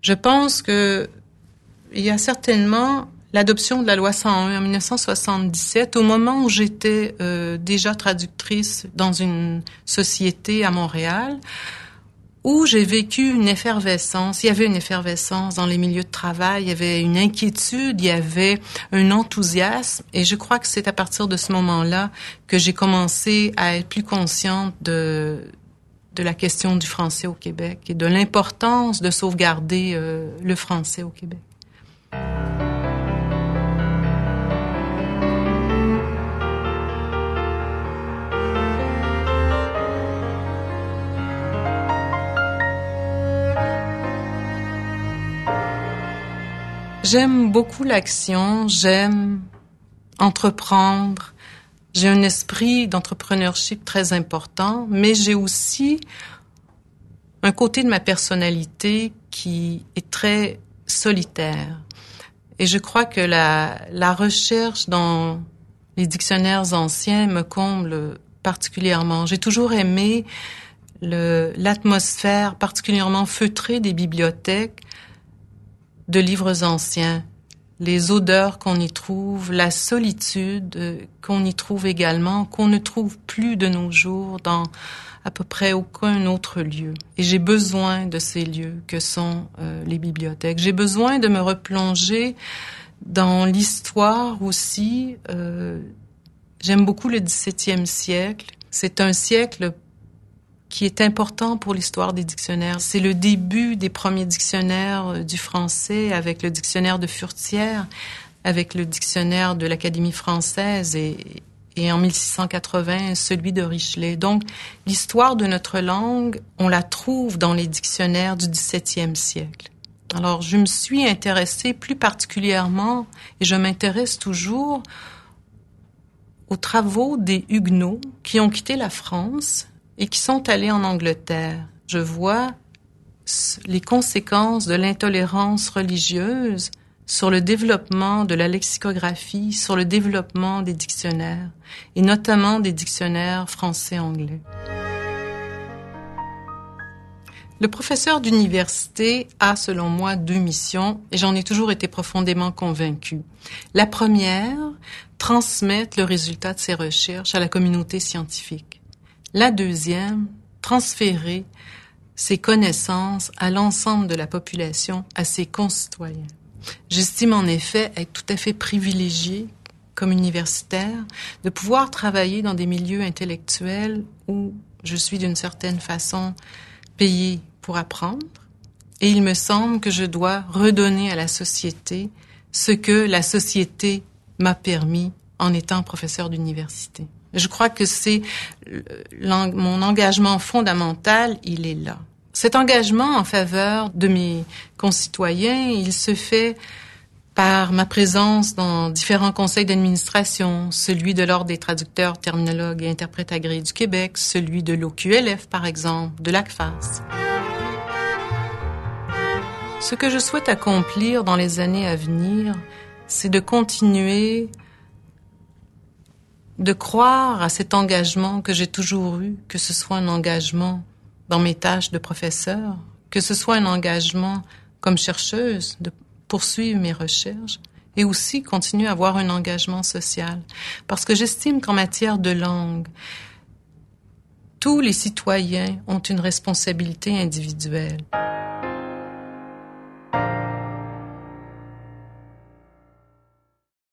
Je pense que il y a certainement l'adoption de la loi 101 en 1977, au moment où j'étais déjà traductrice dans une société à Montréal, où j'ai vécu une effervescence. Il y avait une effervescence dans les milieux de travail, il y avait une inquiétude, il y avait un enthousiasme, et je crois que c'est à partir de ce moment-là que j'ai commencé à être plus consciente de la question du français au Québec et de l'importance de sauvegarder le français au Québec. J'aime beaucoup l'action, j'aime entreprendre. J'ai un esprit d'entrepreneurship très important, mais j'ai aussi un côté de ma personnalité qui est très solitaire. Et je crois que la recherche dans les dictionnaires anciens me comble particulièrement. J'ai toujours aimé l'atmosphère particulièrement feutrée des bibliothèques de livres anciens, les odeurs qu'on y trouve, la solitude qu'on y trouve également, qu'on ne trouve plus de nos jours dans à peu près aucun autre lieu. Et j'ai besoin de ces lieux que sont les bibliothèques. J'ai besoin de me replonger dans l'histoire aussi. J'aime beaucoup le XVIIe siècle. C'est un siècle qui est important pour l'histoire des dictionnaires. C'est le début des premiers dictionnaires du français, avec le dictionnaire de Furetière, avec le dictionnaire de l'Académie française et en 1680, celui de Richelet. Donc, l'histoire de notre langue, on la trouve dans les dictionnaires du XVIIe siècle. Alors, je me suis intéressée plus particulièrement, et je m'intéresse toujours, aux travaux des Huguenots qui ont quitté la France et qui sont allés en Angleterre. Je vois les conséquences de l'intolérance religieuse sur le développement de la lexicographie, sur le développement des dictionnaires, et notamment des dictionnaires français-anglais. Le professeur d'université a, selon moi, 2 missions, et j'en ai toujours été profondément convaincue. La première, transmettre le résultat de ses recherches à la communauté scientifique. La deuxième, transférer ses connaissances à l'ensemble de la population, à ses concitoyens. J'estime en effet être tout à fait privilégiée comme universitaire de pouvoir travailler dans des milieux intellectuels où je suis d'une certaine façon payée pour apprendre. Et il me semble que je dois redonner à la société ce que la société m'a permis en étant professeur d'université. Je crois que c'est mon engagement fondamental, il est là. Cet engagement en faveur de mes concitoyens, il se fait par ma présence dans différents conseils d'administration, celui de l'Ordre des traducteurs, terminologues et interprètes agréés du Québec, celui de l'OQLF par exemple, de l'ACFAS. Ce que je souhaite accomplir dans les années à venir, c'est de continuer de croire à cet engagement que j'ai toujours eu, que ce soit un engagement dans mes tâches de professeur, que ce soit un engagement comme chercheuse, de poursuivre mes recherches, et aussi continuer à avoir un engagement social. Parce que j'estime qu'en matière de langue, tous les citoyens ont une responsabilité individuelle.